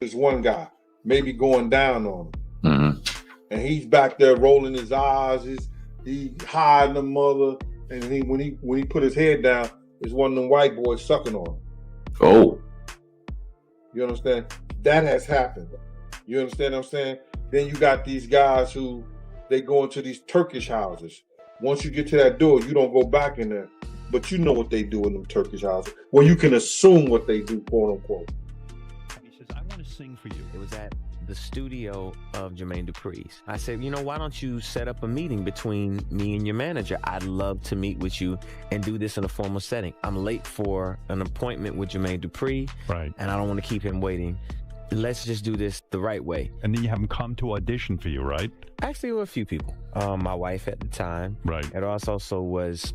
This one guy maybe going down on him. Mm-hmm. And he's back there rolling his eyes. He hiding the mother. And when he put his head down, it's one of them white boys sucking on him. Oh. You understand? That has happened. You understand what I'm saying? Then you got these guys who they go into these Turkish houses. Once you get to that door, you don't go back in there. But you know what they do in them Turkish houses. Well, you can assume what they do, quote unquote. He says, I want to sing for you. It was at the studio of Jermaine Dupri's. I said, you know, why don't you set up a meeting between me and your manager? I'd love to meet with you and do this in a formal setting. I'm late for an appointment with Jermaine Dupri, right? And I don't want to keep him waiting. Let's just do this the right way. And then you have him come to audition for you, right? Actually, there were a few people. My wife at the time. Right. It also was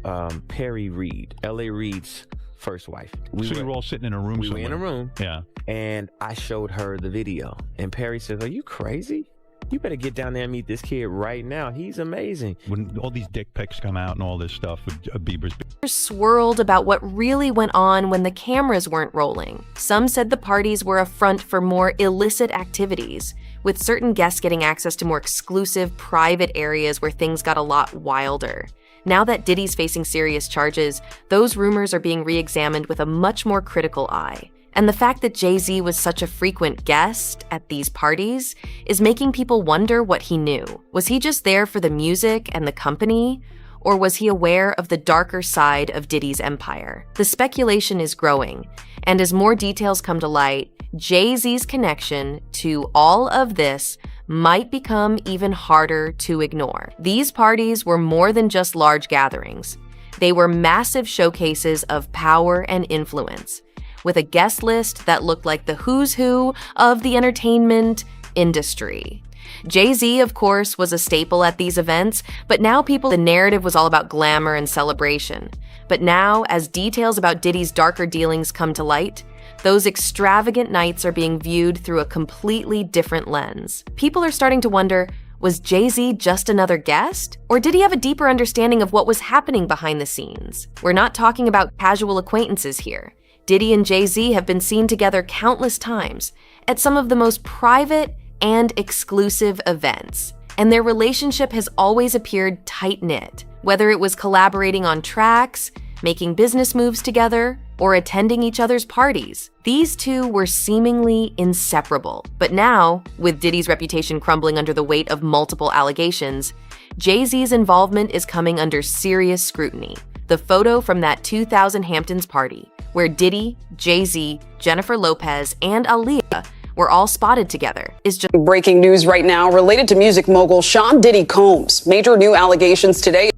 Perry Reed, L.A. Reid's first wife. So you were all sitting in a room somewhere? We were in a room. Yeah. And I showed her the video. And Perry says, are you crazy? You better get down there and meet this kid right now. He's amazing. When all these dick pics come out and all this stuff with Bieber's... Swirled about what really went on when the cameras weren't rolling. Some said the parties were a front for more illicit activities, with certain guests getting access to more exclusive, private areas where things got a lot wilder. Now that Diddy's facing serious charges, those rumors are being re-examined with a much more critical eye. And the fact that Jay-Z was such a frequent guest at these parties is making people wonder what he knew. Was he just there for the music and the company? Or was he aware of the darker side of Diddy's empire? The speculation is growing, and as more details come to light, Jay-Z's connection to all of this might become even harder to ignore. These parties were more than just large gatherings. They were massive showcases of power and influence, with a guest list that looked like the who's who of the entertainment industry. Jay-Z, of course, was a staple at these events, but now the narrative was all about glamour and celebration. But now, as details about Diddy's darker dealings come to light, those extravagant nights are being viewed through a completely different lens. People are starting to wonder, was Jay-Z just another guest? Or did he have a deeper understanding of what was happening behind the scenes? We're not talking about casual acquaintances here. Diddy and Jay-Z have been seen together countless times at some of the most private and exclusive events, and their relationship has always appeared tight-knit, whether it was collaborating on tracks, making business moves together, or attending each other's parties. These two were seemingly inseparable. But now, with Diddy's reputation crumbling under the weight of multiple allegations, Jay-Z's involvement is coming under serious scrutiny. The photo from that 2000 Hamptons party, where Diddy, Jay-Z, Jennifer Lopez, and Aaliyah were all spotted together, is just breaking news right now related to music mogul Sean Diddy Combs. Major new allegations today.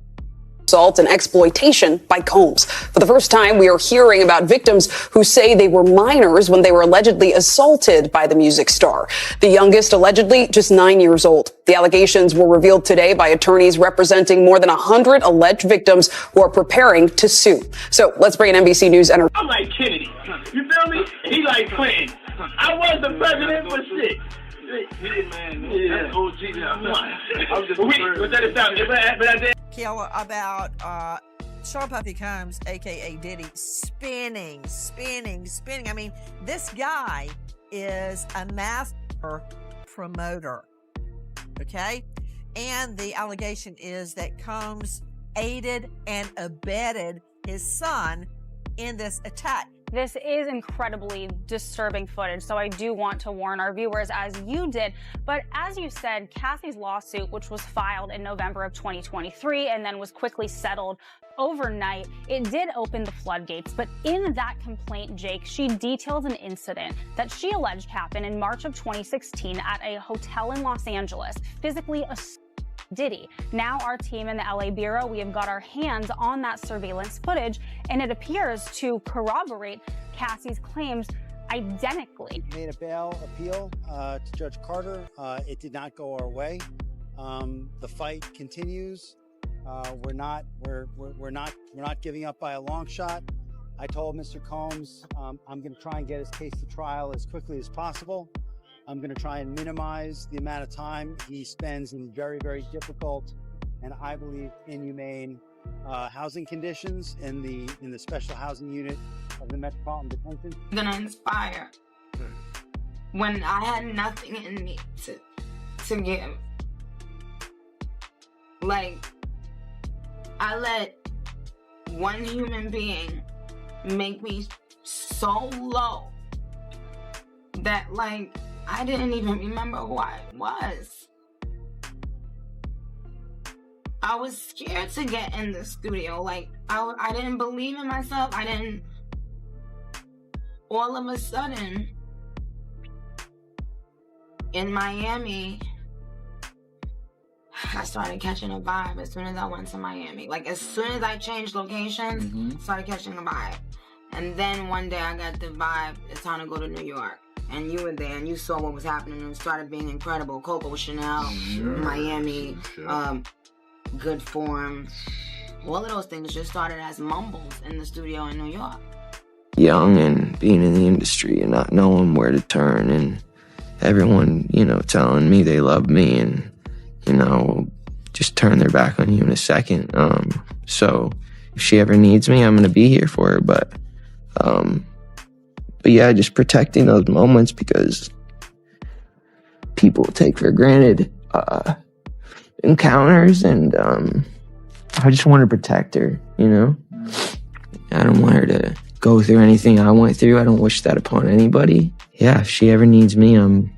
Assault and exploitation by Combs. For the first time, we are hearing about victims who say they were minors when they were allegedly assaulted by the music star. The youngest allegedly just 9 years old. The allegations were revealed today by attorneys representing more than 100 alleged victims who are preparing to sue. So let's bring in NBC News. I'm like Kennedy. You feel me? He like Clinton. I was the president for shit. That's OG. I was just Kill about Sean Puffy Combs, aka Diddy, spinning. I mean, this guy is a master promoter, okay? And the allegation is that Combs aided and abetted his son in this attack. This is incredibly disturbing footage, so I do want to warn our viewers, as you did. But as you said, Cassie's lawsuit, which was filed in November of 2023 and then was quickly settled overnight, it did open the floodgates. But in that complaint, Jake, she details an incident that she alleged happened in March of 2016 at a hotel in Los Angeles, physically assaulting Diddy. Now our team in the LA Bureau, we have got our hands on that surveillance footage, and it appears to corroborate Cassie's claims identically. We made a bail appeal to Judge Carter. It did not go our way. The fight continues. We're not giving up by a long shot. I told Mr. Combs I'm going to try and get his case to trial as quickly as possible. I'm going to try and minimize the amount of time he spends in very, very difficult and I believe inhumane housing conditions in the special housing unit of the Metropolitan Detention. Going to inspire when I had nothing in me to give. Like, I let one human being make me so low that, like, I didn't even remember who I was. I was scared to get in the studio. Like, I didn't believe in myself. All of a sudden, in Miami, I started catching a vibe as soon as I went to Miami. Like, as soon as I changed locations, started catching a vibe. And then one day I got the vibe, it's time to go to New York. And you were there and you saw what was happening and it started being incredible. Coco Chanel, Miami, Good Form. All of those things just started as mumbles in the studio in New York. Young and being in the industry and not knowing where to turn, and everyone, you know, telling me they love me and, you know, just turn their back on you in a second. So if she ever needs me, I'm going to be here for her. But yeah, just protecting those moments because people take for granted encounters, and I just want to protect her, you know? I don't want her to go through anything I went through. I don't wish that upon anybody. Yeah, if she ever needs me, I'm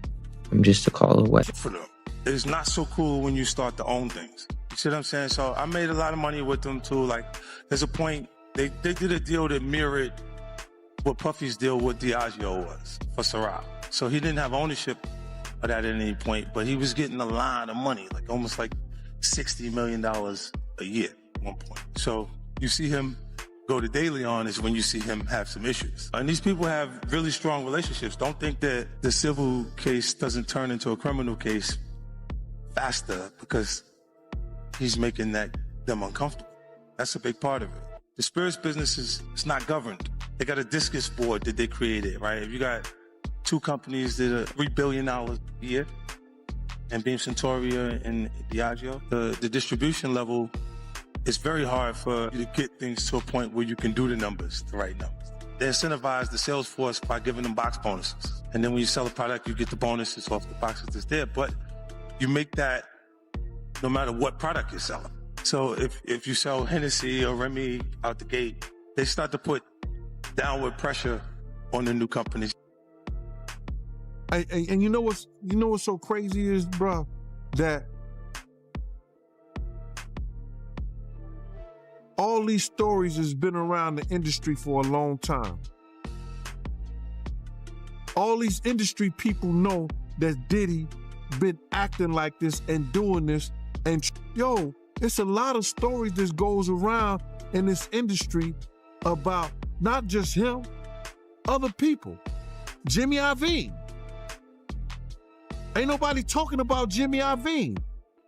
just a call away. For them, it's not so cool when you start to own things. You see what I'm saying? So I made a lot of money with them too. Like, there's a point, they did a deal that mirrored what Puffy's deal with Diageo was for Ciroc. So he didn't have ownership of that at any point, but he was getting a lot of money, like almost like $60 million a year at one point. So you see him go to Daily on is when you see him have some issues. And these people have really strong relationships. Don't think that the civil case doesn't turn into a criminal case faster because he's making them uncomfortable. That's a big part of it. The spirits business is not governed. They got a discus board that they created, right? If you got two companies that are $3 billion a year, and Beam Centauria and Diageo, the distribution level, it's very hard for you to get things to a point where you can do the numbers, the right numbers. They incentivize the sales force by giving them box bonuses. And then when you sell a product, you get the bonuses off the boxes that's there. But you make that no matter what product you're selling. So if you sell Hennessy or Remy out the gate, they start to put downward pressure on the new companies. And you know what's so crazy is, bro, that all these stories has been around the industry for a long time. All these industry people know that Diddy been acting like this and doing this. And yo, it's a lot of stories that goes around in this industry about not just him, other people. Jimmy Iovine. Ain't nobody talking about Jimmy Iovine.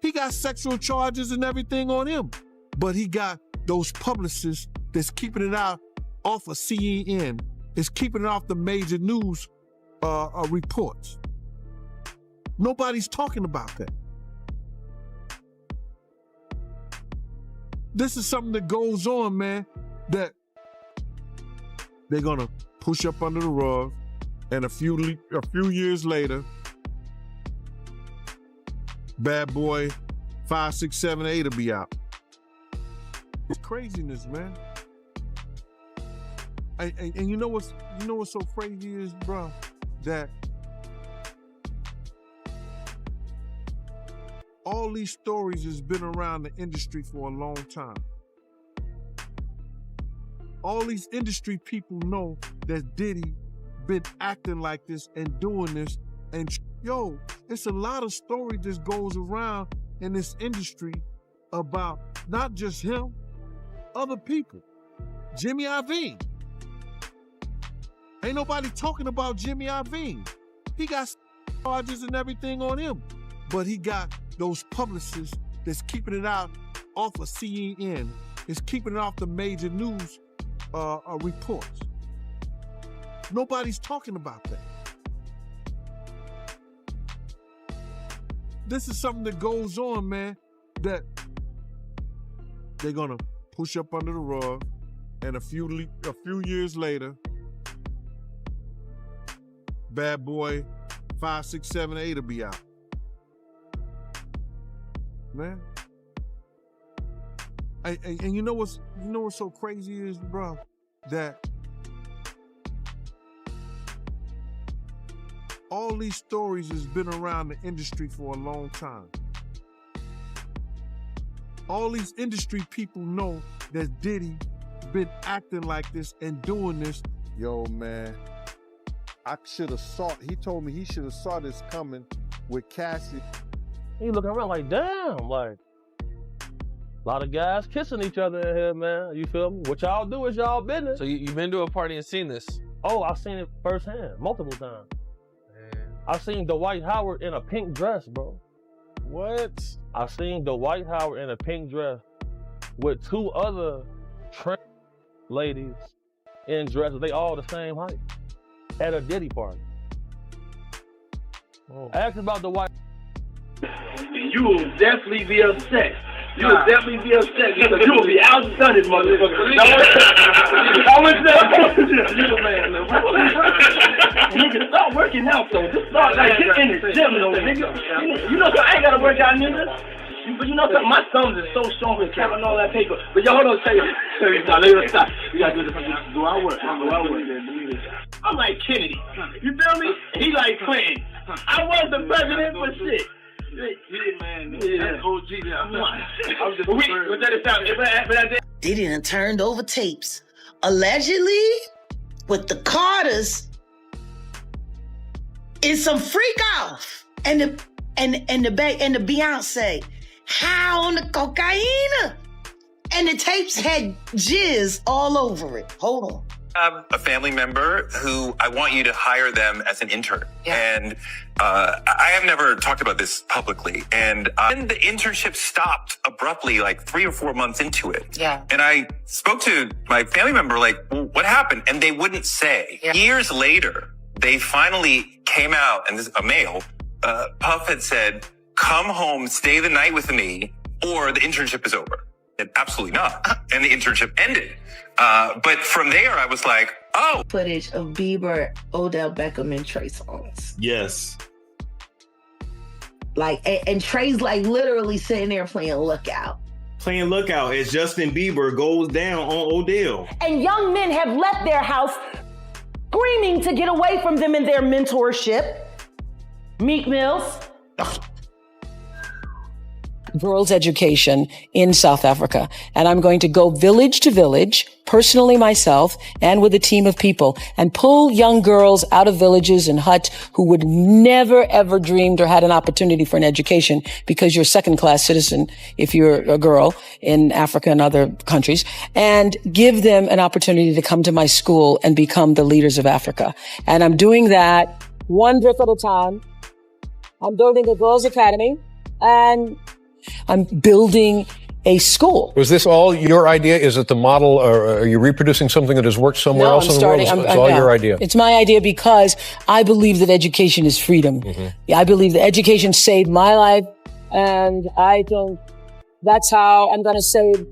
He got sexual charges and everything on him, but he got those publicists that's keeping it out off of CNN, is keeping it off the major news reports. Nobody's talking about that. This is something that goes on, man, that they're gonna push up under the rug, and a few years later, Bad Boy 5, 6, 7, 8 will be out. It's craziness, man. And you know what's so crazy is, bro, that all these stories has been around the industry for a long time. All these industry people know that Diddy been acting like this and doing this. And yo, it's a lot of stories that goes around in this industry about not just him, other people. Jimmy Iovine. Ain't nobody talking about Jimmy Iovine. He got charges and everything on him, but he got those publicists that's keeping it out off of CNN, is keeping it off the major news reports. Nobody's talking about that. This is something that goes on, man, that they're gonna push up under the rug, and a few years later, Bad Boy 5, 6, 7, 8 will be out. Man. And you know what's so crazy is, bro, that all these stories has been around the industry for a long time. All these industry people know that Diddy been acting like this and doing this. Yo, man, I should have saw, he told me he should have saw this coming with Cassie. He looking around like, damn, like, a lot of guys kissing each other in here, man. You feel me? What y'all do is y'all business. So you've been to a party and seen this? Oh, I've seen it firsthand, multiple times. Man. I've seen Dwight Howard in a pink dress, bro. What? I've seen Dwight Howard in a pink dress with 2 other trans ladies in dresses. They all the same height at a Diddy party. Oh. Ask about Dwight. You will definitely be upset. You will definitely be upset because you will be outdone, motherfucker. I went to man. You can start working out, though. Just start like get in the gym, though, nigga. You know, so I ain't gotta work out, nigga. But you know something, my thumbs are so strong with counting all that paper. But yo, hold on, tell you. Now, let me stop. We gotta do this. Do our work. I'm like Kennedy. You feel me? He like Clinton. I was the president for shit. Diddy done turned over tapes, allegedly with the Carters in some freak off, and the Beyonce high on the cocaine, and the tapes had jizz all over it. Hold on. A family member who I want you to hire them as an intern. Yeah. And I have never talked about this publicly. And the internship stopped abruptly like 3 or 4 months into it. Yeah. And I spoke to my family member like, well, what happened? And they wouldn't say. Yeah. Years later, they finally came out, and this is a male, Puff had said, come home, stay the night with me, or the internship is over. And absolutely not. And the internship ended. But from there, I was like, oh. Footage of Bieber, Odell Beckham, and Trey Songz. Yes. Like, and Trey's like literally sitting there playing Lookout. Playing Lookout as Justin Bieber goes down on Odell. And young men have left their house screaming to get away from them in their mentorship. Meek Mills. Girls' education in South Africa. And I'm going to go village to village, personally myself, and with a team of people, and pull young girls out of villages and huts who would never, ever dreamed or had an opportunity for an education because you're a second-class citizen if you're a girl in Africa and other countries, and give them an opportunity to come to my school and become the leaders of Africa. And I'm doing that one brick at a time. I'm building a girls' academy, and I'm building a school. Was this all your idea? Is it the model, or are you reproducing something that has worked somewhere else in the world? It's all your idea. It's my idea because I believe that education is freedom. Mm-hmm. I believe that education saved my life, and I think that's how I'm going to save.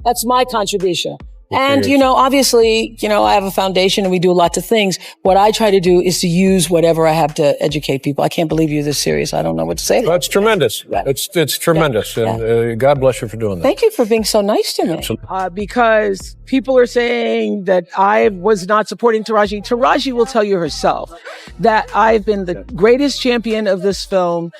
That's my contribution. And, obviously, I have a foundation and we do lots of things. What I try to do is to use whatever I have to educate people. I can't believe you're this serious. I don't know what to say. That's tremendous. Yeah. It's tremendous. Yeah. And God bless you for doing that. Thank you for being so nice to me. Because people are saying that I was not supporting Taraji. Taraji will tell you herself that I've been the greatest champion of this film,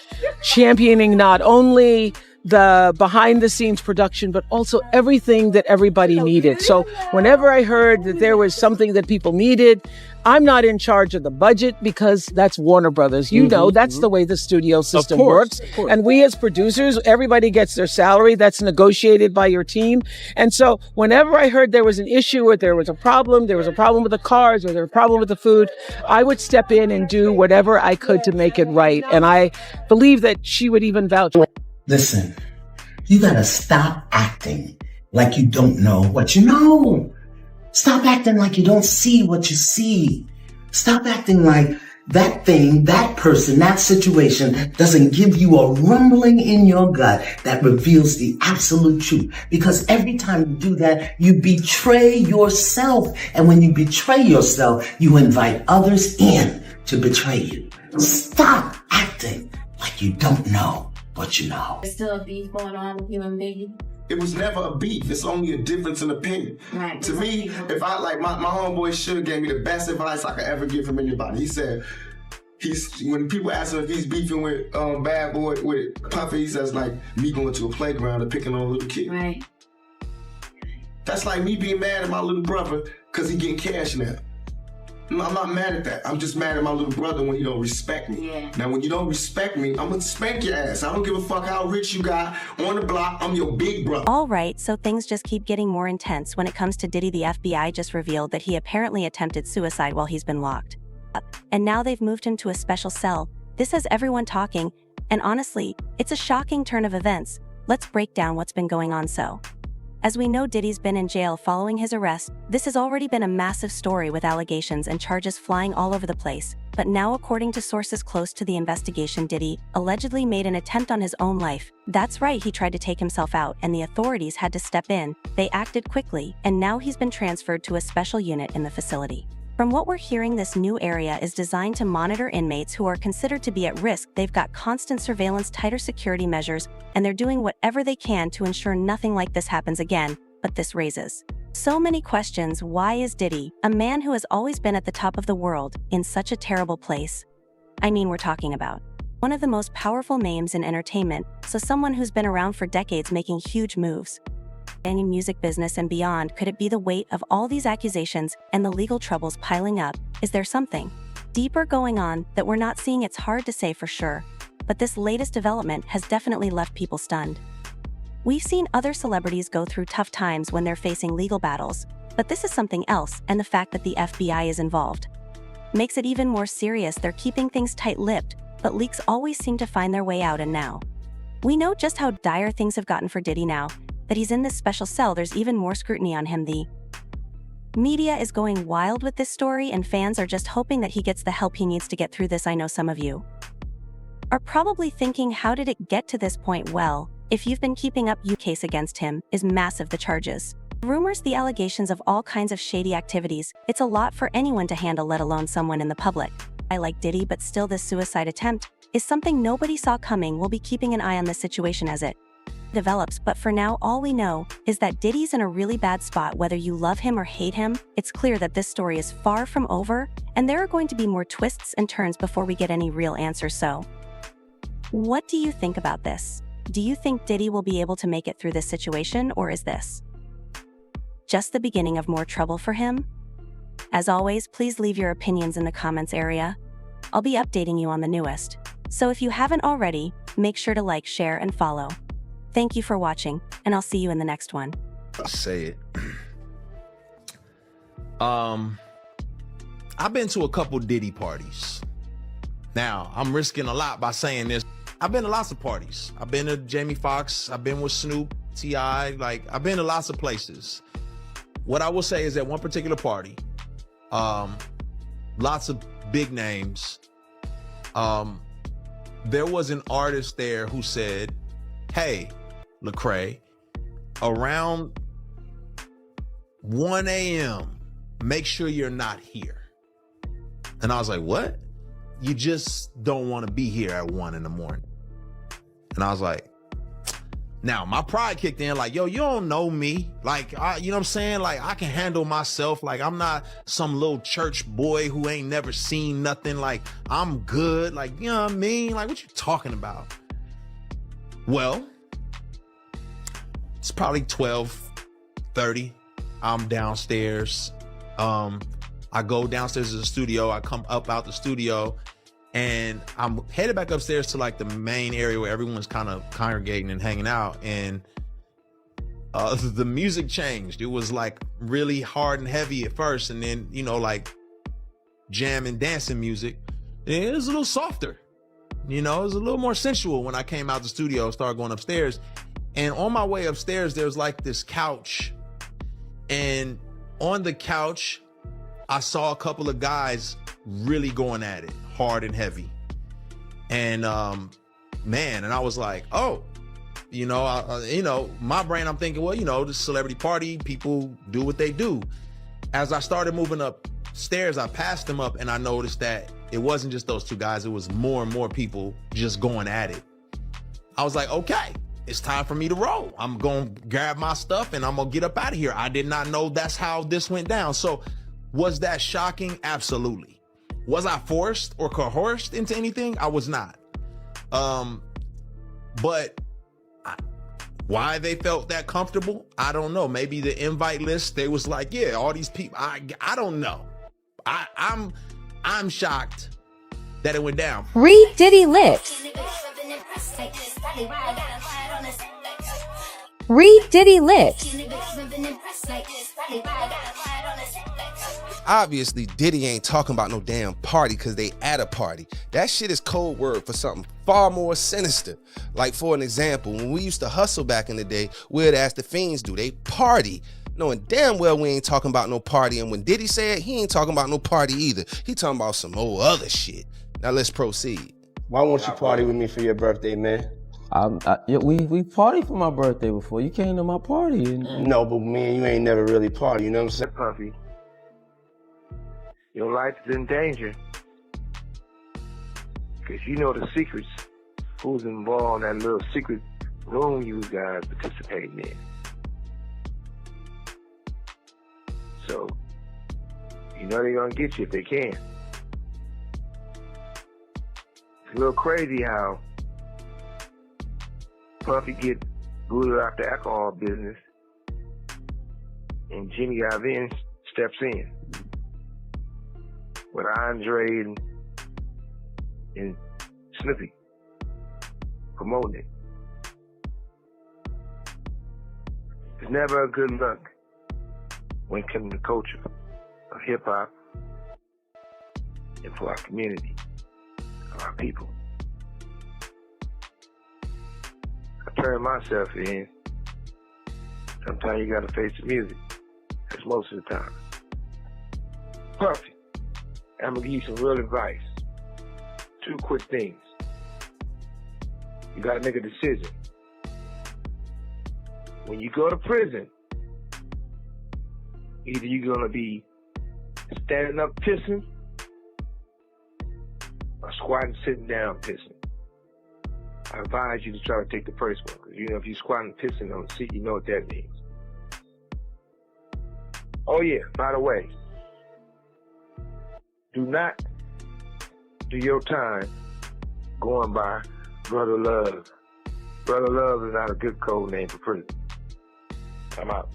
championing not only the behind the scenes production, but also everything that everybody needed. So whenever I heard that there was something that people needed, I'm not in charge of the budget because that's Warner Brothers. That's the way the studio system works. And we as producers, everybody gets their salary. That's negotiated by your team. And so whenever I heard there was an issue or there was a problem with the cars or there was a problem with the food, I would step in and do whatever I could to make it right. And I believe that she would even vouch. Listen, you gotta stop acting like you don't know what you know. Stop acting like you don't see what you see. Stop acting like that thing, that person, that situation doesn't give you a rumbling in your gut that reveals the absolute truth. Because every time you do that, you betray yourself. And when you betray yourself, you invite others in to betray you. Stop acting like you don't know what you know. There's still a beef going on with you and Biggie. It was never a beef. It's only a difference in opinion. Right. To me, if I like my homeboy Suge gave me the best advice I could ever get from anybody. He said when people ask him if he's beefing with Bad Boy with Puffy, he says like me going to a playground and picking on a little kid. Right. That's like me being mad at my little brother because he getting cash now. No, I'm not mad at that. I'm just mad at my little brother when you don't respect me. Yeah. Now, when you don't respect me, I'm gonna spank your ass. I don't give a fuck how rich you got on the block. I'm your big brother. All right, so things just keep getting more intense when it comes to Diddy. The FBI just revealed that he apparently attempted suicide while he's been locked up. And now they've moved him to a special cell. This has everyone talking, and honestly, it's a shocking turn of events. Let's break down what's been going on. So, as we know, Diddy's been in jail following his arrest. This has already been a massive story with allegations and charges flying all over the place. But now, according to sources close to the investigation, Diddy allegedly made an attempt on his own life. That's right, he tried to take himself out, and the authorities had to step in. They acted quickly, and now he's been transferred to a special unit in the facility. From what we're hearing, this new area is designed to monitor inmates who are considered to be at risk. They've got constant surveillance, tighter security measures, and they're doing whatever they can to ensure nothing like this happens again. But this raises so many questions. Why is Diddy, a man who has always been at the top of the world, in such a terrible place? I mean, we're talking about one of the most powerful names in entertainment, so someone who's been around for decades making huge moves. Any music business and beyond, could it be the weight of all these accusations and the legal troubles piling up? Is there something deeper going on that we're not seeing? It's hard to say for sure, but this latest development has definitely left people stunned. We've seen other celebrities go through tough times when they're facing legal battles, but this is something else, and the fact that the FBI is involved makes it even more serious. They're keeping things tight-lipped, but leaks always seem to find their way out, and now we know just how dire things have gotten for Diddy. Now that he's in this special cell, there's even more scrutiny on him. The media is going wild with this story, and fans are just hoping that he gets the help he needs to get through this. I know some of you are probably thinking, how did it get to this point? Well, if you've been keeping up, the case against him is massive. The charges, rumors, the allegations of all kinds of shady activities, it's a lot for anyone to handle, let alone someone in the public. I like Diddy, but still, this suicide attempt is something nobody saw coming. We'll be keeping an eye on this situation as it develops, but for now, all we know is that Diddy's in a really bad spot. Whether you love him or hate him, it's clear that this story is far from over, and there are going to be more twists and turns before we get any real answers. So, what do you think about this? Do you think Diddy will be able to make it through this situation, or is this just the beginning of more trouble for him? As always, please leave your opinions in the comments area. I'll be updating you on the newest. So if you haven't already, make sure to like, share, and follow. Thank you for watching, and I'll see you in the next one. I'll say it. I've been to a couple Diddy parties. Now, I'm risking a lot by saying this. I've been to lots of parties. I've been to Jamie Foxx. I've been with Snoop, T.I. Like, I've been to lots of places. What I will say is that one particular party, lots of big names. There was an artist there who said, "Hey, Lecrae, around 1 a.m., make sure you're not here." And I was like, what? You just don't want to be here at 1 in the morning. And I was like, now my pride kicked in, like, yo, you don't know me. Like, you know what I'm saying? Like, I can handle myself. Like, I'm not some little church boy who ain't never seen nothing. Like, I'm good. Like, you know what I mean? Like, what you talking about? Well, it's probably 12:30. I'm downstairs. I go downstairs to the studio. I come up out the studio, and I'm headed back upstairs to like the main area where everyone's kind of congregating and hanging out. And the music changed. It was like really hard and heavy at first, and then, you know, like jam and dancing music. And it was a little softer. You know, it was a little more sensual when I came out the studio and started going upstairs. And on my way upstairs, there's like this couch. And on the couch, I saw a couple of guys really going at it hard and heavy. And man, and I was like, oh, you know, my brain, I'm thinking, well, you know, this celebrity party, people do what they do. As I started moving upstairs, I passed them up, and I noticed that It wasn't just those two guys. It was more and more people just going at it. I was like, okay, it's time for me to roll. I'm going to grab my stuff and I'm going to get up out of here. I did not know that's how this went down. So was that shocking? Absolutely. Was I forced or coerced into anything? I was not. But why they felt that comfortable, I don't know. Maybe the invite list, they was like, yeah, all these people, I don't know. I'm shocked that it went down. Read Diddy Lips. Read Diddy Lips. Obviously, Diddy ain't talking about no damn party because they at a party. That shit is code word for something far more sinister. Like, for an example, when we used to hustle back in the day, we'd ask the fiends, do they party? Knowing damn well we ain't talking about no party. And when Diddy said, he ain't talking about no party either. He talking about some old other shit. Now let's proceed. Why won't you party with me for your birthday, man? We partied for my birthday before. You came to my party. No, but me and you ain't never really party, you know what I'm saying? Puffy, your life is in danger. Because you know the secrets. Who's involved in that little secret room you guys participating in. So, you know they're going to get you if they can. It's a little crazy how Puffy get booted out the alcohol business and Jimmy Iovine steps in with Andre and Snoopy promoting it. It's never a good look when it comes to culture of hip-hop and for our community, of our people. I turn myself in. Sometimes you gotta face the music. That's most of the time. Perfect. I'm gonna give you some real advice. 2 quick things. You gotta make a decision. When you go to prison, either you're gonna be standing up pissing or squatting, sitting down pissing. I advise you to try to take the first one. Because you know, if you're squatting and pissing on the seat, you know what that means. Oh yeah, by the way, do not do your time going by Brother Love. Brother Love is not a good code name for prison. I'm out.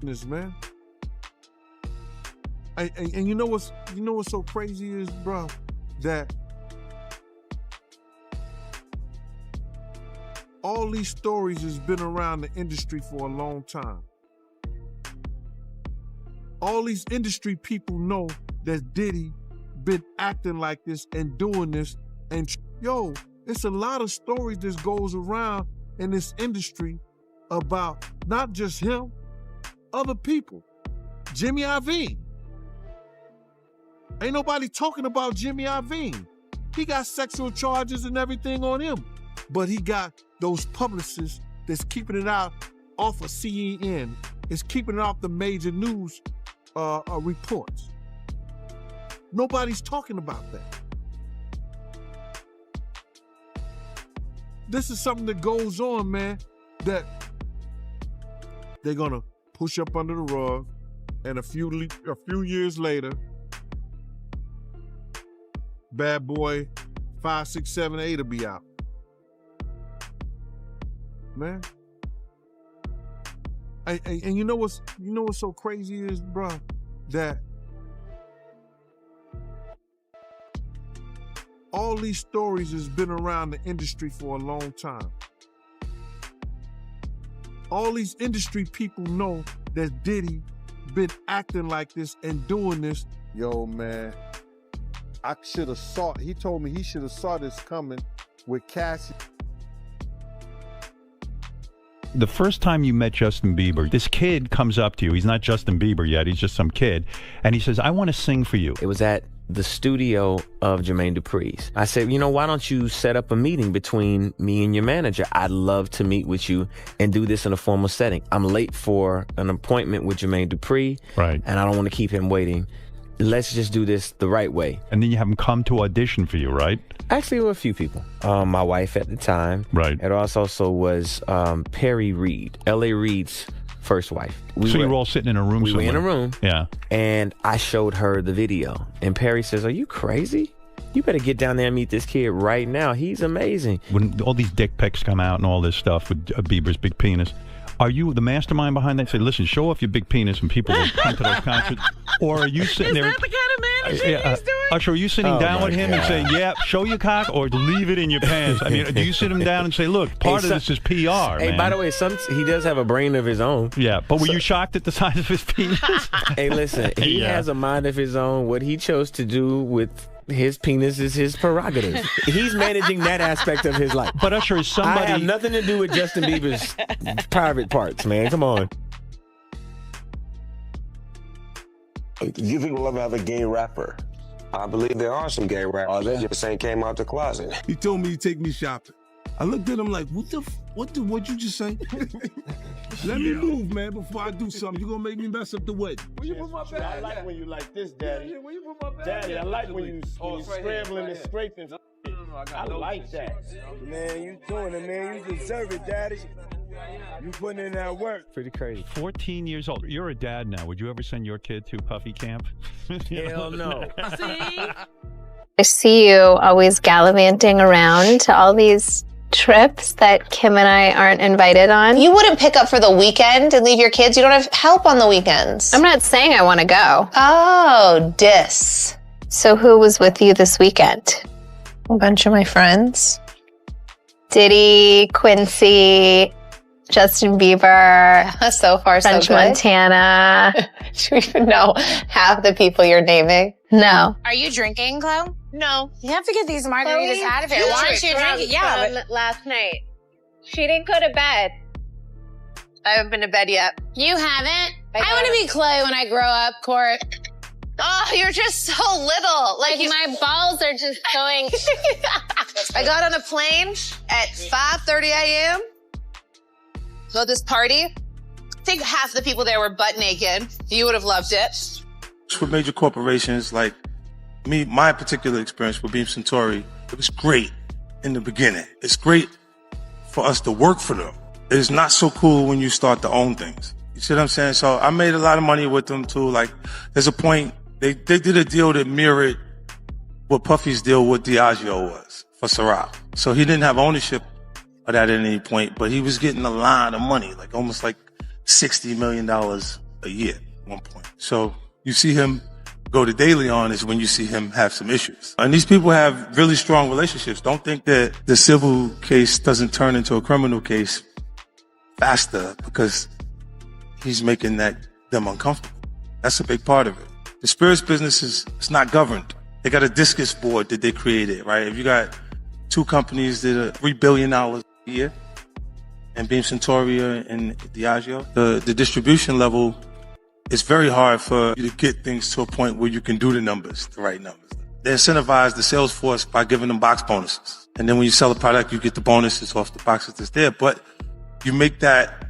This man. And you know what's so crazy is, bro, that all these stories has been around the industry for a long time. All these industry people know that Diddy been acting like this and doing this. And yo, it's a lot of stories that goes around in this industry about not just him, other people. Jimmy Iovine. Ain't nobody talking about Jimmy Iovine. He got sexual charges and everything on him. But he got those publicists that's keeping it out off of CNN. It's keeping it off the major news reports. Nobody's talking about that. This is something that goes on, man, that they're gonna push up under the rug, and a few years later, Bad Boy 5, 6, 7, 8 will be out. Man. And you know what's so crazy is, bro, that all these stories has been around the industry for a long time. All these industry people know that Diddy been acting like this and doing this. Yo, man, I should have saw, he told me he should have saw this coming with Cassie. The first time you met Justin Bieber, this kid comes up to you. He's not Justin Bieber yet. He's just some kid. And he says, I want to sing for you. It was at the studio of Jermaine Dupri's. I said, you know, why don't you set up a meeting between me and your manager? I'd love to meet with you and do this in a formal setting. I'm late for an appointment with Jermaine Dupri. Right. And I don't want to keep him waiting. let's just do this the right way. And then you have them come to audition for you, right? Actually, there were a few people. My wife at the time. Right. It also was Perry Reed, L.A. Reid's first wife. So you were all sitting in a room We somewhere. were in a room. Yeah. And I showed her the video. And Perry says, are you crazy? You better get down there and meet this kid right now. He's amazing. When all these dick pics come out and all this stuff with Bieber's big penis, are you the mastermind behind that? Say, listen, show off your big penis and people will come to those concerts. Or are you sitting there? Is that the kind of management he's doing? Usher, are you sitting down with him and saying, yeah, show your cock, or leave it in your pants? I mean, do you sit him down and say, look, part of this is PR, Hey, man. by the way, he does have a brain of his own. Yeah, but were you shocked at the size of his penis? Hey, listen, he has a mind of his own. What he chose to do with his penis is his prerogative. He's managing that aspect of his life. But Usher, is somebody... I have nothing to do with Justin Bieber's private parts, man. Come on. Do you think we'll ever have a gay rapper? I believe there are some gay rappers that just ain't came out the closet. He told me to take me shopping. I looked at him like, what'd you just say? Let me move, man, before I do something. You're gonna make me mess up the wedding. Where you put my bag? I like when you like this, Daddy. Yeah, where you put my bag? Daddy, I like when you scrambling and scraping. I like that. Man, you doing it, man. You deserve it, Daddy. You putting in that work. Pretty crazy. 14 years old. You're a dad now. Would you ever send your kid to Puffy camp? Hell no. I see you always gallivanting around to all these trips that Kim and I aren't invited on. You wouldn't pick up for the weekend and leave your kids? You don't have help on the weekends. I'm not saying I want to go. Oh, dis. So who was with you this weekend? A bunch of my friends. Diddy, Quincy, Justin Bieber. So far, so French good. Montana. Do you even know half the people you're naming? No. Are you drinking, Chloe? No. You have to get these margaritas out of here. Why aren't you drinking? Yeah, but last night. She didn't go to bed. I haven't been to bed yet. you haven't. I want to be Chloe when I grow up, Court. Oh, you're just so little. Like my balls are just going. I got on a plane at 5:30 a.m. Go to this party. I think half the people there were butt naked. You would have loved it. For major corporations like me, my particular experience with Beam Centauri, it was great in the beginning. It's great for us to work for them. It's not so cool when you start to own things. You see what I'm saying? So I made a lot of money with them too. Like, there's a point, they did a deal that mirrored what Puffy's deal with Diageo was for Ciroc. So he didn't have ownership of that at any point, but he was getting a lot of money, like almost like $60 million a year at one point. So you see him go to De Leon is when you see him have some issues. And these people have really strong relationships. Don't think that the civil case doesn't turn into a criminal case faster because he's making them uncomfortable. That's a big part of it. The spirits business it's not governed. They got a discus board that they created, right? If you got two companies that are $3 billion a year, and Beam Centauri and Diageo, the distribution level, it's very hard for you to get things to a point where you can do the right numbers. They incentivize the sales force by giving them box bonuses. And then when you sell a product, you get the bonuses off the boxes that's there. But you make that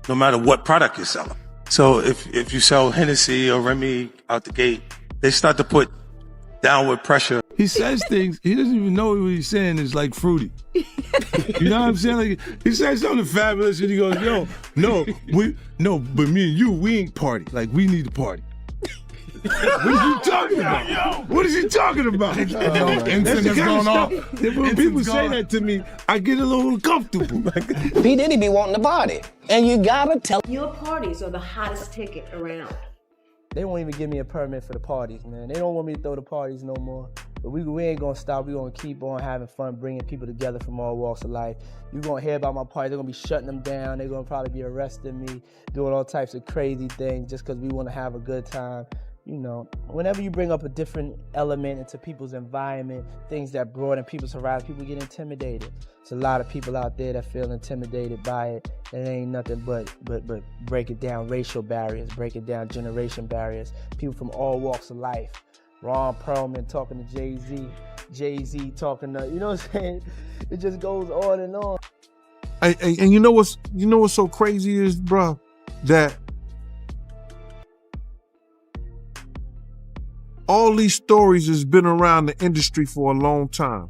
no matter what product you're selling. So if you sell Hennessy or Remy out the gate, they start to put downward pressure. He says things, he doesn't even know what he's saying is like fruity. You know what I'm saying? Like, he says something fabulous and he goes, but me and you, we ain't party. Like, we need to party. What is he talking about? What is he talking about? That's going on. When people say that to me, I get a little uncomfortable. P. Diddy be wanting to party. And you gotta tell. Your parties are the hottest ticket around. They won't even give me a permit for the parties, man. They don't want me to throw the parties no more. But we ain't gonna stop. We gonna keep on having fun, bringing people together from all walks of life. You're gonna hear about my parties. They're gonna be shutting them down. They're gonna probably be arresting me, doing all types of crazy things just because we wanna have a good time. You know, whenever you bring up a different element into people's environment, things that broaden people's horizons, people get intimidated. There's a lot of people out there that feel intimidated by it. It ain't nothing but break it down racial barriers, break it down generation barriers. People from all walks of life. Ron Perlman talking to Jay-Z, Jay-Z talking to, you know what I'm saying? It just goes on and on. And you know what's so crazy is, bro, that all these stories has been around the industry for a long time.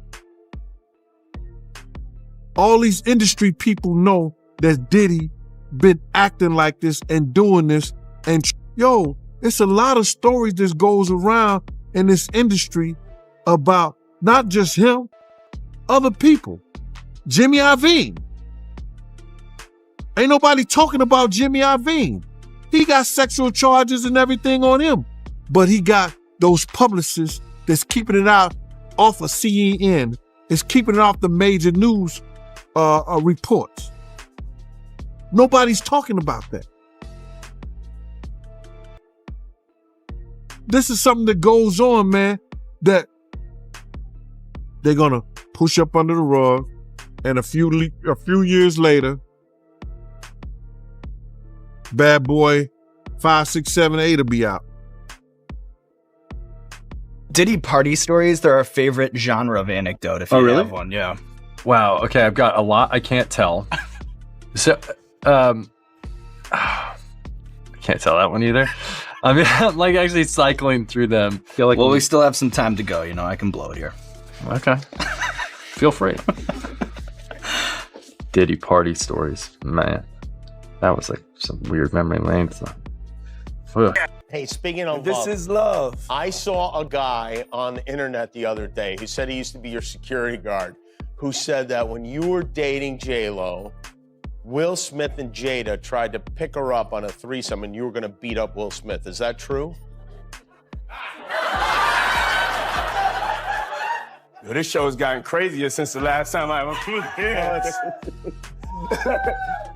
All these industry people know that Diddy been acting like this and doing this. And yo, it's a lot of stories that goes around in this industry about not just him, other people. Jimmy Iovine. Ain't nobody talking about Jimmy Iovine. He got sexual charges and everything on him. But he got those publicists that's keeping it out off of CNN. It's keeping it off the major news reports. Nobody's talking about that. This is something that goes on, man, that they're gonna push up under the rug, and a few years later, Bad Boy 5, 6, 7, 8 will be out. Diddy party stories, they're our favorite genre of anecdote, if you really? have one, yeah. Wow, okay, I've got a lot I can't tell. So, I can't tell that one either. I mean, I'm like actually cycling through them. Feel like We still have some time to go, you know, I can blow it here. Okay. Feel free. Diddy party stories, man. That was like some weird memory lane stuff. Hey, speaking of This love, is love. I saw a guy on the internet the other day who said he used to be your security guard, who said that when you were dating J-Lo, Will Smith and Jada tried to pick her up on a threesome and you were gonna beat up Will Smith. Is that true? Yo, this show has gotten crazier since the last time I was here.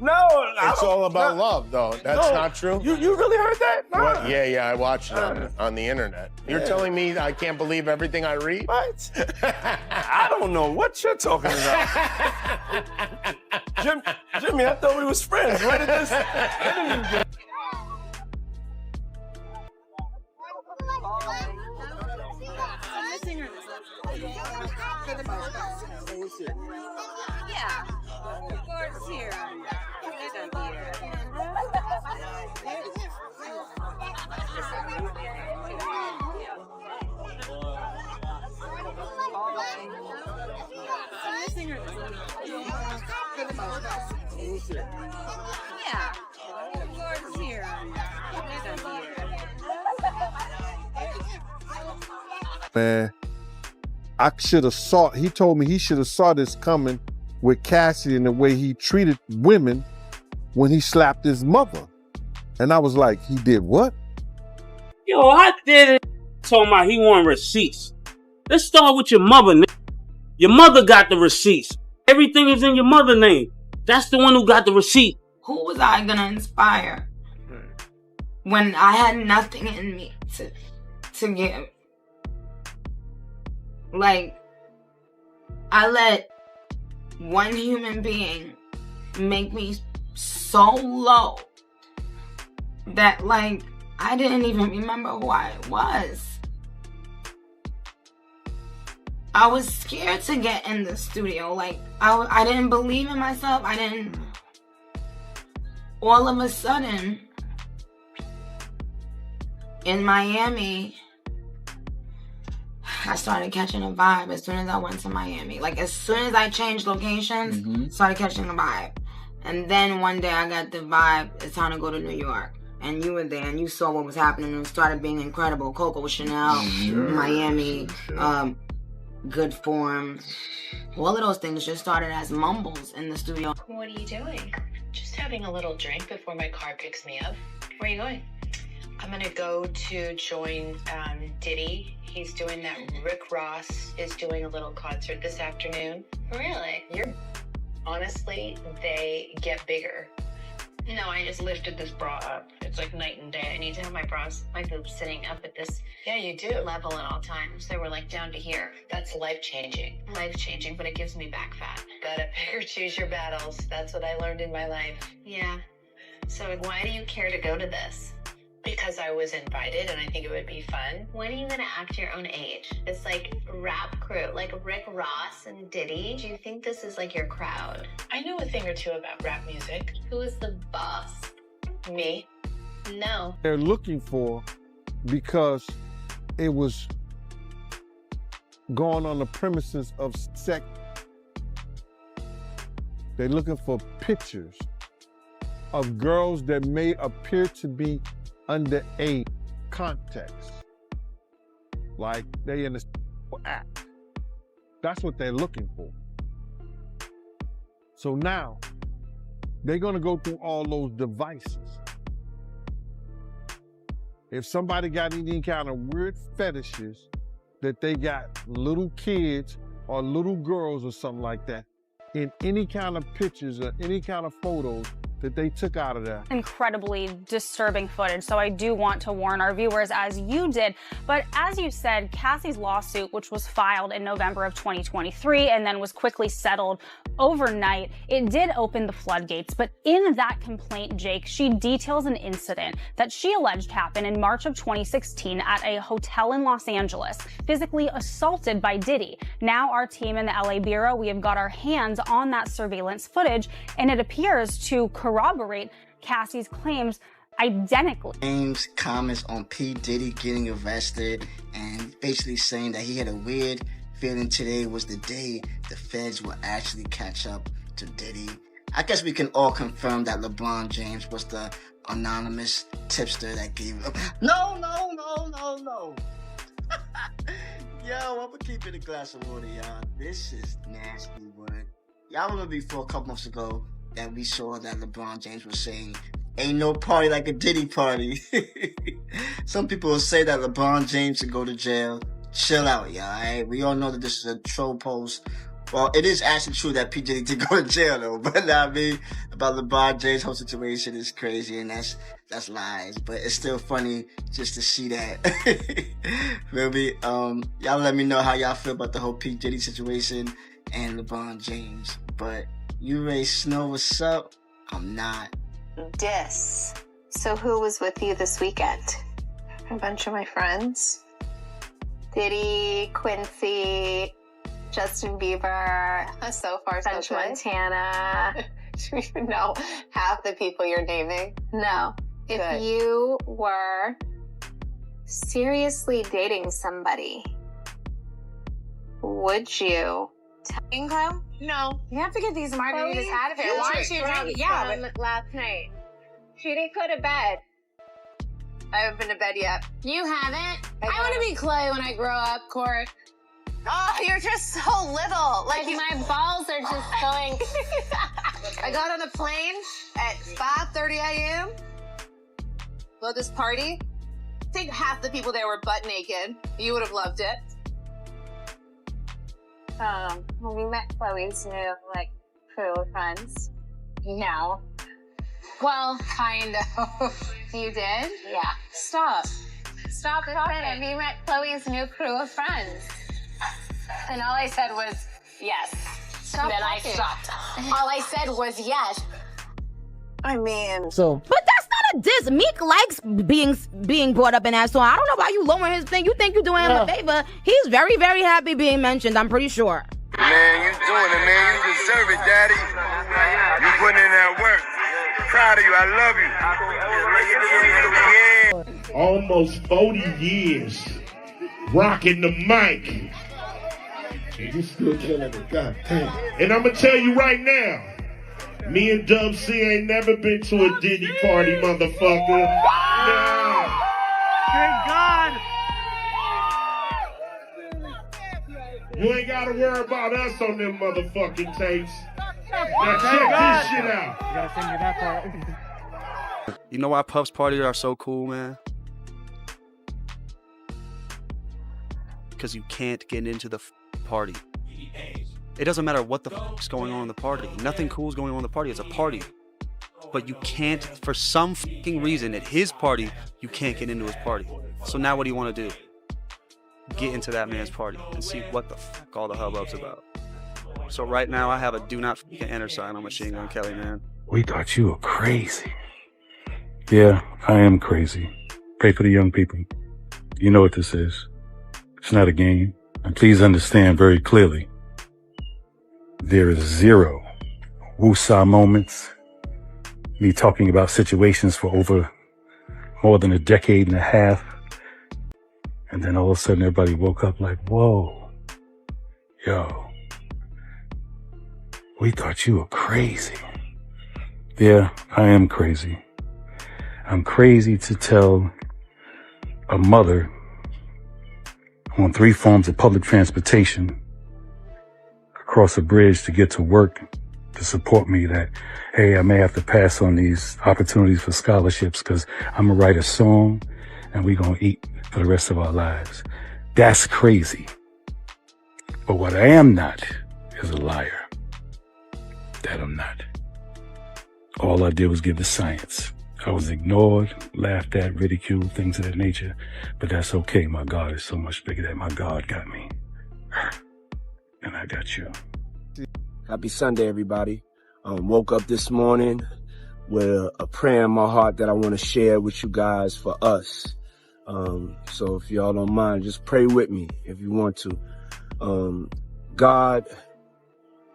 No, It's all about love, though. That's not true? You really heard that? No. What? Yeah, I watched it on the internet. You're telling me I can't believe everything I read? What? I don't know what you're talking about. Jimmy, I thought we was friends. Where did this? Yeah. Of course, here. Yeah. Of course, here. Man, I should have saw, he told me he should have saw this coming with Cassie and the way he treated women when he slapped his mother. And I was like, he did what? Yo, I did it. Talking about he want receipts. Let's start with your mother, nigga. Your mother got the receipts. Everything is in your mother's name. That's the one who got the receipt. Who was I gonna inspire when I had nothing in me to give? Like, I let one human being make me so low that, like, I didn't even remember who I was. I was scared to get in the studio. Like, I didn't believe in myself. All of a sudden, in Miami, I started catching a vibe as soon as I went to Miami. Like, as soon as I changed locations, started catching a vibe. And then one day I got the vibe, it's time to go to New York. And you were there and you saw what was happening and it started being incredible. Coco Chanel, Miami, Good Form. All of those things just started as mumbles in the studio. What are you doing? Just having a little drink before my car picks me up. Where are you going? I'm gonna go to join Diddy. He's doing that. Rick Ross is doing a little concert this afternoon. Really? Honestly, they get bigger. No, I just lifted this bra up. It's like night and day. I need to have my bras, my boobs sitting up at this level at all times. They were like down to here. That's life-changing. Life-changing, but it gives me back fat. Gotta pick or choose your battles. That's what I learned in my life. Yeah. So why do you care to go to this? Because I was invited and I think it would be fun. When are you gonna act your own age? It's like rap crew, like Rick Ross and Diddy. Do you think this is like your crowd? I know a thing or two about rap music. Who is the boss? Me? No. They're looking for, because it was going on the premises of sex. They're looking for pictures of girls that may appear to be underage context. Like they in a act. That's what they're looking for. So now, they're gonna go through all those devices. If somebody got any kind of weird fetishes that they got little kids or little girls or something like that in any kind of pictures or any kind of photos that they took out of there. Incredibly disturbing footage, so I do want to warn our viewers, as you did. But as you said, Cassie's lawsuit, which was filed in November of 2023 and then was quickly settled overnight, it did open the floodgates. But in that complaint, Jake, she details an incident that she alleged happened in March of 2016 at a hotel in Los Angeles, physically assaulted by Diddy. Now our team in the LA Bureau, we have got our hands on that surveillance footage, and it appears to corroborate Cassie's claims identically. James comments on P. Diddy getting arrested and basically saying that he had a weird feeling today was the day the feds will actually catch up to Diddy. I guess we can all confirm that LeBron James was the anonymous tipster that gave up. No. Yo, I'm gonna keep it a glass of water, y'all. This is nasty word. Y'all remember before a couple months ago that we saw that LeBron James was saying, ain't no party like a Diddy party. Some people will say that LeBron James should go to jail. Chill out, y'all, alright? We all know that this is a troll post. Well, it is actually true that P. Diddy did go to jail, though. But I mean, about LeBron James' whole situation is crazy, and that's lies. But it's still funny just to see that. Maybe, y'all let me know how y'all feel about the whole P. Diddy situation and LeBron James. But you Ray Snow, what's up? I'm not. Dis. So who was with you this weekend? A bunch of my friends. Diddy, Quincy, Justin Bieber, so far so good. Montana. Do you even know half the people you're naming? No. Good. If you were seriously dating somebody, would you? Income? No. You have to get these margaritas out of here. Why aren't you drinking? Yeah, but last night. She didn't go to bed. I haven't been to bed yet. You haven't? I want to be Clay when I grow up, Court. Oh, you're just so little. Like my balls are just going. I got on a plane at 5:30 a.m. Go to this party. I think half the people there were butt naked. You would have loved it. When we met Chloe's new, crew of friends. No. Well, kind of. You did? Yeah. Stop talking. Have you met Chloe's new crew of friends? And all I said was yes. Stop then talking. I stopped. All I said was yes. I mean, so. But that's not a diss. Meek likes being brought up in that song. I don't know why you lowering his thing. You think you're doing him a favor. He's very, very happy being mentioned, I'm pretty sure. Man, you doing it, man. You deserve it, Daddy. You putting in that work. Proud of you. I love you. Yeah. Almost 40 years rocking the mic. And you still killing it. God damn. And I'm going to tell you right now, me and Dub C ain't never been to a Diddy party, motherfucker. No. Thank God. You ain't got to worry about us on them motherfucking tapes. Now check this shit out. You gotta send me that part. You know why Puff's parties are so cool, man? Because you can't get into the party. It doesn't matter what the fuck's going on in the party. Nothing cool is going on in the party. It's a party. But you can't, for some fucking reason, at his party, you can't get into his party. So now what do you want to do? Get into that man's party and see what the fuck all the hubbub's about. So right now, I have a do not fucking enter sign on Machine Gun Kelly, man. We thought you were crazy. Yeah, I am crazy. Pray for the young people. You know what this is. It's not a game. And please understand very clearly, there is zero woosah moments. Me talking about situations for over more than a decade and a half. And then all of a sudden everybody woke up like, whoa, yo, we thought you were crazy. Yeah, I am crazy. I'm crazy to tell a mother on 3 forms of public transportation across a bridge to get to work to support me that, hey, I may have to pass on these opportunities for scholarships because I'm going to write a song and we're going to eat for the rest of our lives. That's crazy. But what I am not is a liar. That I'm not. All I did was give the science. I was ignored, laughed at, ridiculed, things of that nature. But that's okay. My God is so much bigger that my God got me. And I got you. Happy Sunday, everybody. Woke up this morning with a prayer in my heart that I want to share with you guys for us. So if y'all don't mind, just pray with me if you want to. God,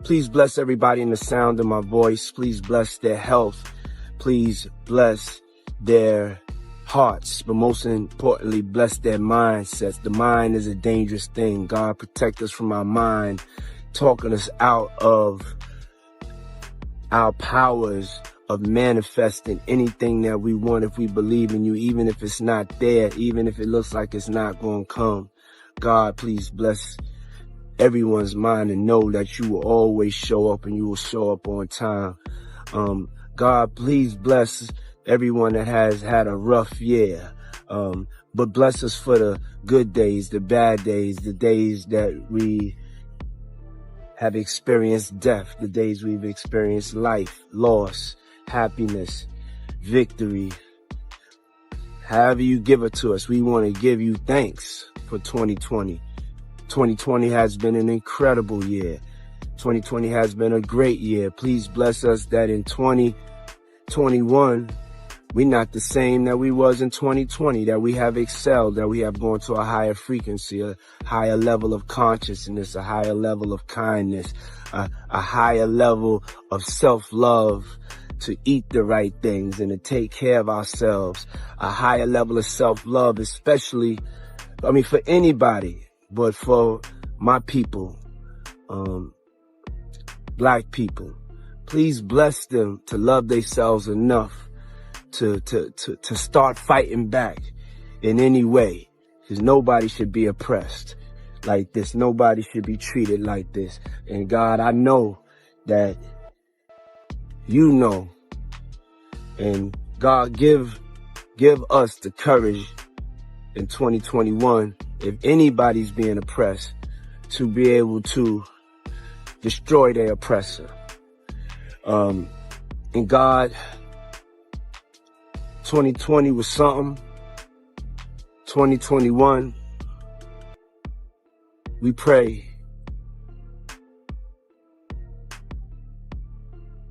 please bless everybody in the sound of my voice. Please bless their health. Please bless their hearts, but most importantly, bless their mindsets. The mind is a dangerous thing. God, protect us from our mind, talking us out of our powers of manifesting anything that we want if we believe in you, even if it's not there, even if it looks like it's not going to come. God, please bless everyone's mind and know that you will always show up and you will show up on time. God, please bless everyone that has had a rough year. But bless us for the good days, the bad days, the days that we have experienced death, the days we've experienced life, loss, happiness, victory. However you give it to us, we want to give you thanks for 2020. 2020 has been an incredible year. 2020 has been a great year. Please bless us that in 2021, we're not the same that we was in 2020, that we have excelled, that we have gone to a higher frequency, a higher level of consciousness, a higher level of kindness, a higher level of self-love, to eat the right things and to take care of ourselves, a higher level of self-love, especially, for anybody, but for my people, Black people. Please bless them to love themselves enough to start fighting back in any way, because nobody should be oppressed like this. Nobody should be treated like this. And God, I know that you know. And God, give us the courage in 2021, if anybody's being oppressed, to be able to destroy their oppressor. And God, 2020 was something. 2021, we pray.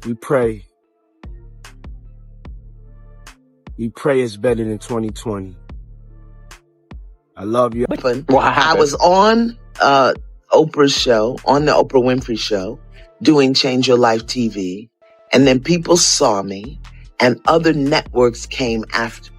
We pray. We pray it's better than 2020. I love you. I was on Oprah's show, on the Oprah Winfrey Show, doing Change Your Life TV. And then people saw me and other networks came after.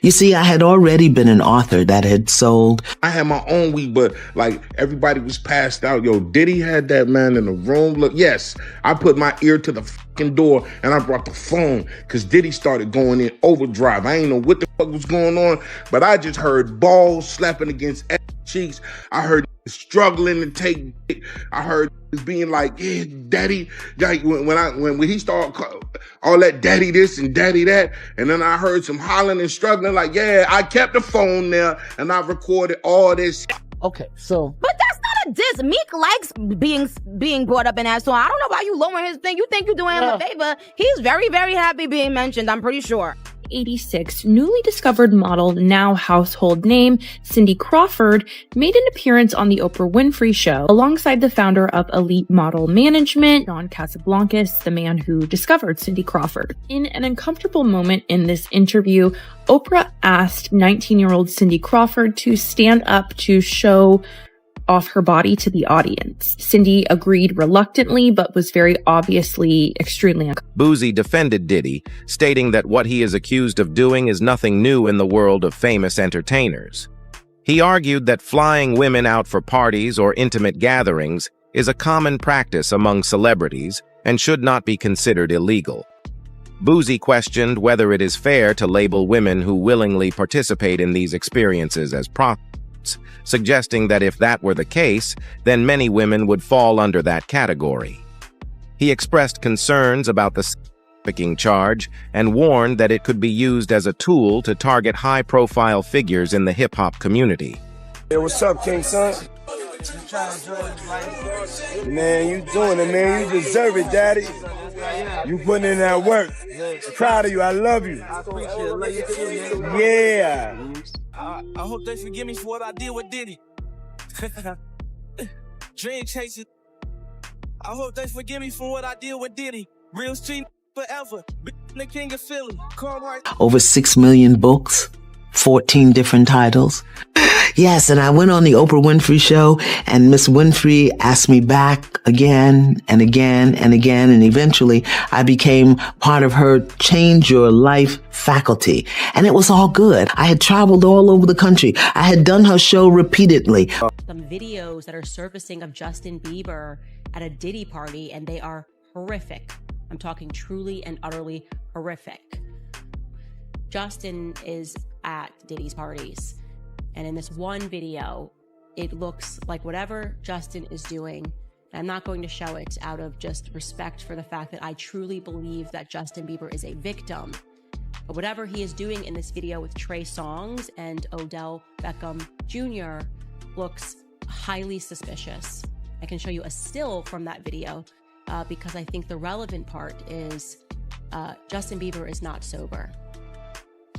You see, I had already been an author that had sold. I had my own weed, but like everybody was passed out. Yo, Diddy had that man in the room. Look, yes, I put my ear to the fucking door and I brought the phone because Diddy started going in overdrive. I ain't know what the fuck was going on, but I just heard balls slapping against cheeks. I heard struggling to take. I heard being like, yeah, daddy. Like when he started all that daddy this and daddy that, and then I heard some hollering and struggling. Like, yeah, I kept the phone there and I recorded all this. Okay, so. But that's not a diss. Meek likes being brought up in that song. I don't know why you lowering his thing. You think you're doing him a favor. He's very, very happy being mentioned, I'm pretty sure. 86, newly discovered model, now household name, Cindy Crawford, made an appearance on the Oprah Winfrey Show alongside the founder of Elite Model Management, John Casablancas, the man who discovered Cindy Crawford. In an uncomfortable moment in this interview, Oprah asked 19-year-old Cindy Crawford to stand up to show off her body to the audience. Cindy agreed reluctantly, but was very obviously extremely uncomfortable. Boozy defended Diddy, stating that what he is accused of doing is nothing new in the world of famous entertainers. He argued that flying women out for parties or intimate gatherings is a common practice among celebrities and should not be considered illegal. Boozy questioned whether it is fair to label women who willingly participate in these experiences as prostitutes, suggesting that if that were the case, then many women would fall under that category. He expressed concerns about the trafficking charge and warned that it could be used as a tool to target high-profile figures in the hip-hop community. Hey, what's up, King Son? Man, you doing it, man. You deserve it, Daddy. You putting in that work. Proud of you. I love you. Yeah. I hope they forgive me for what I did with Diddy. Dream chasing. I hope they forgive me for what I did with Diddy. Real street forever. The king of Philly. Over 6 million books, 14 different titles. Yes, and I went on the Oprah Winfrey Show, and Miss Winfrey asked me back again and again and again, and eventually I became part of her Change Your Life faculty. And it was all good. I had traveled all over the country. I had done her show repeatedly. Some videos that are surfacing of Justin Bieber at a Diddy party, and they are horrific. I'm talking truly and utterly horrific. Justin is at Diddy's parties. And in this one video, it looks like whatever Justin is doing, and I'm not going to show it out of just respect for the fact that I truly believe that Justin Bieber is a victim. But whatever he is doing in this video with Trey Songz and Odell Beckham Jr. looks highly suspicious. I can show you a still from that video because I think the relevant part is Justin Bieber is not sober.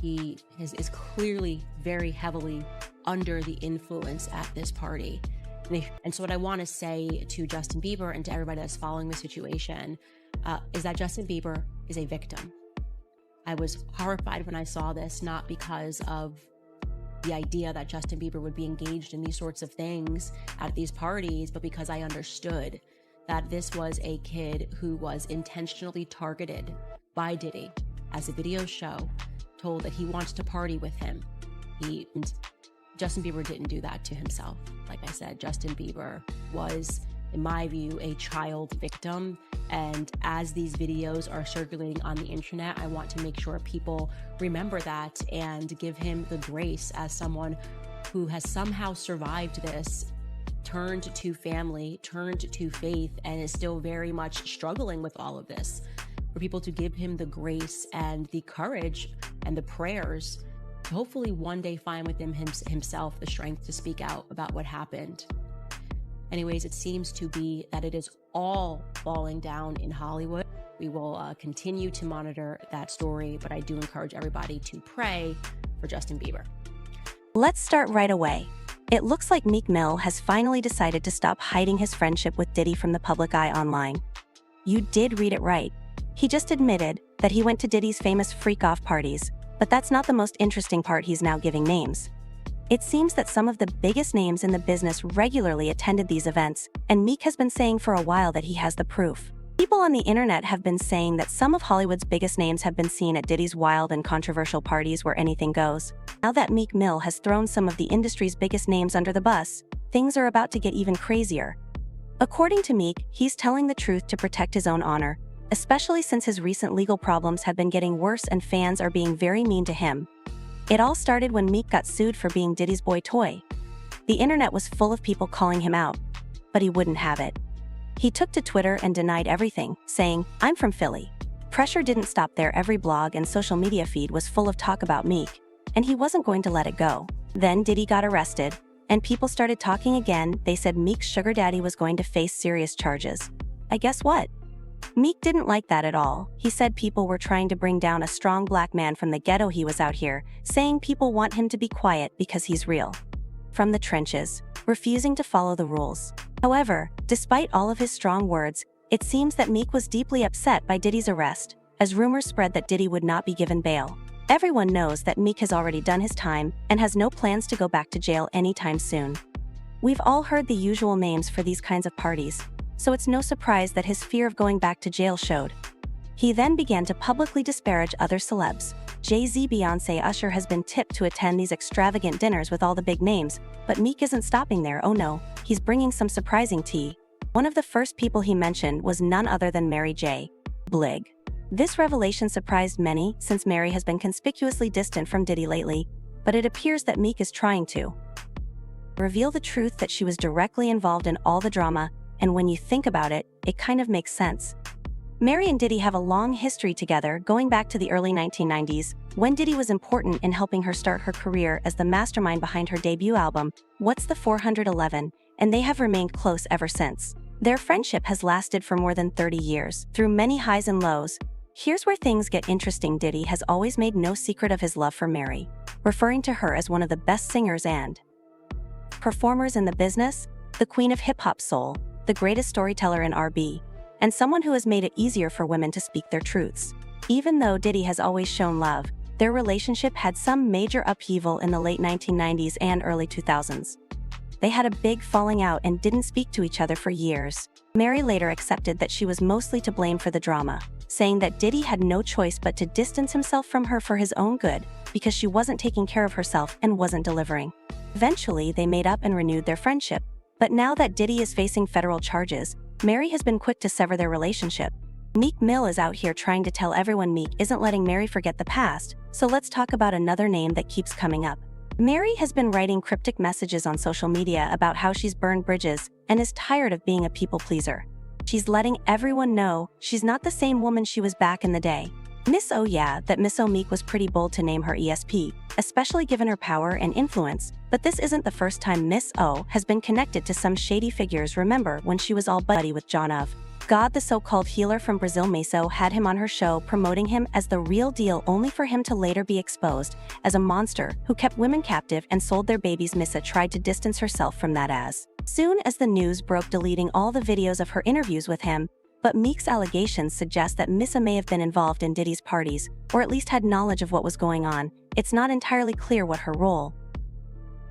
He is clearly very heavily under the influence at this party. And so what I want to say to Justin Bieber and to everybody that's following the situation is that Justin Bieber is a victim. I was horrified when I saw this, not because of the idea that Justin Bieber would be engaged in these sorts of things at these parties, but because I understood that this was a kid who was intentionally targeted by Diddy, as the videos show, told that he wants to party with him. Justin Bieber didn't do that to himself. Like I said, Justin Bieber was, in my view, a child victim. And as these videos are circulating on the internet, I want to make sure people remember that and give him the grace as someone who has somehow survived this, turned to family, turned to faith, and is still very much struggling with all of this. For people to give him the grace and the courage and the prayers to hopefully one day find within himself the strength to speak out about what happened. Anyways, it seems to be that it is all falling down in Hollywood. We will continue to monitor that story, but I do encourage everybody to pray for Justin Bieber. Let's start right away. It looks like Meek Mill has finally decided to stop hiding his friendship with Diddy from the public eye online. You did read it right. He just admitted that he went to Diddy's famous freak-off parties, but that's not the most interesting part. He's now giving names. It seems that some of the biggest names in the business regularly attended these events, and Meek has been saying for a while that he has the proof. People on the internet have been saying that some of Hollywood's biggest names have been seen at Diddy's wild and controversial parties where anything goes. Now that Meek Mill has thrown some of the industry's biggest names under the bus, things are about to get even crazier. According to Meek, he's telling the truth to protect his own honor, especially since his recent legal problems have been getting worse and fans are being very mean to him. It all started when Meek got sued for being Diddy's boy toy. The internet was full of people calling him out, but he wouldn't have it. He took to Twitter and denied everything, saying, "I'm from Philly." Pressure didn't stop there. Every blog and social media feed was full of talk about Meek, and he wasn't going to let it go. Then Diddy got arrested, and people started talking again. They said Meek's sugar daddy was going to face serious charges. I guess what? Meek didn't like that at all. He said people were trying to bring down a strong black man from the ghetto. He was out here, saying people want him to be quiet because he's real. From the trenches, refusing to follow the rules. However, despite all of his strong words, it seems that Meek was deeply upset by Diddy's arrest, as rumors spread that Diddy would not be given bail. Everyone knows that Meek has already done his time and has no plans to go back to jail anytime soon. We've all heard the usual names for these kinds of parties, so it's no surprise that his fear of going back to jail showed. He then began to publicly disparage other celebs, Jay-Z, Beyonce, Usher has been tipped to attend these extravagant dinners with all the big names, but Meek isn't stopping there. Oh no, he's bringing some surprising tea. One of the first people he mentioned was none other than Mary J. Blige. This revelation surprised many since Mary has been conspicuously distant from Diddy lately, but it appears that Meek is trying to reveal the truth that she was directly involved in all the drama, and when you think about it, it kind of makes sense. Mary and Diddy have a long history together, going back to the early 1990s, when Diddy was important in helping her start her career as the mastermind behind her debut album, What's the 411, and they have remained close ever since. Their friendship has lasted for more than 30 years, through many highs and lows. Here's where things get interesting. Diddy has always made no secret of his love for Mary, referring to her as one of the best singers and performers in the business, the queen of hip-hop soul, the greatest storyteller in R&B, and someone who has made it easier for women to speak their truths. Even though Diddy has always shown love, their relationship had some major upheaval in the late 1990s and early 2000s. They had a big falling out and didn't speak to each other for years. Mary later accepted that she was mostly to blame for the drama, saying that Diddy had no choice but to distance himself from her for his own good because she wasn't taking care of herself and wasn't delivering. Eventually, they made up and renewed their friendship. But now that Diddy is facing federal charges, Mary has been quick to sever their relationship. Meek Mill is out here trying to tell everyone Meek isn't letting Mary forget the past, so let's talk about another name that keeps coming up. Mary has been writing cryptic messages on social media about how she's burned bridges and is tired of being a people pleaser. She's letting everyone know she's not the same woman she was back in the day. Miss O, yeah, that Miss O Meek was pretty bold to name her ESP, especially given her power and influence, but this isn't the first time Miss O has been connected to some shady figures. Remember when she was all buddy with John of God, the so-called healer from Brazil. Meso had him on her show promoting him as the real deal, only for him to later be exposed as a monster who kept women captive and sold their babies. Missa tried to distance herself from that as soon as the news broke, deleting all the videos of her interviews with him, but Meek's allegations suggest that Missa may have been involved in Diddy's parties, or at least had knowledge of what was going on. It's not entirely clear what her role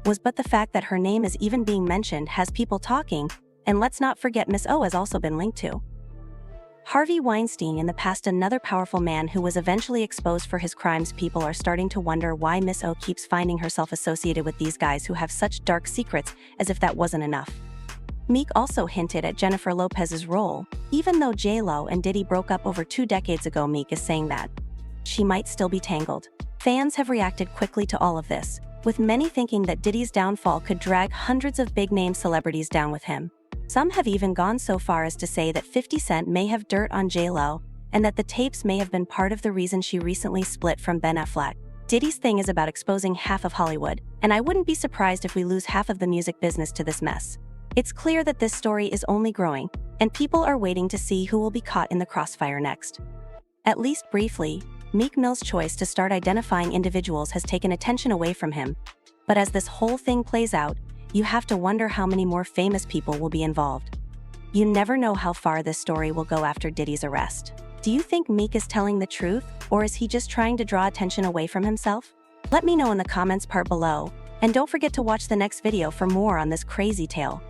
was, but the fact that her name is even being mentioned has people talking, and let's not forget Miss O has also been linked to Harvey Weinstein in the past, another powerful man who was eventually exposed for his crimes. People are starting to wonder why Miss O keeps finding herself associated with these guys who have such dark secrets, as if that wasn't enough. Meek also hinted at Jennifer Lopez's role. Even though J-Lo and Diddy broke up over 2 decades ago, Meek is saying that she might still be tangled. Fans have reacted quickly to all of this, with many thinking that Diddy's downfall could drag hundreds of big-name celebrities down with him. Some have even gone so far as to say that 50 Cent may have dirt on J-Lo, and that the tapes may have been part of the reason she recently split from Ben Affleck. Diddy's thing is about exposing half of Hollywood, and I wouldn't be surprised if we lose half of the music business to this mess. It's clear that this story is only growing, and people are waiting to see who will be caught in the crossfire next. At least briefly, Meek Mill's choice to start identifying individuals has taken attention away from him, but as this whole thing plays out, you have to wonder how many more famous people will be involved. You never know how far this story will go after Diddy's arrest. Do you think Meek is telling the truth, or is he just trying to draw attention away from himself? Let me know in the comments part below, and don't forget to watch the next video for more on this crazy tale.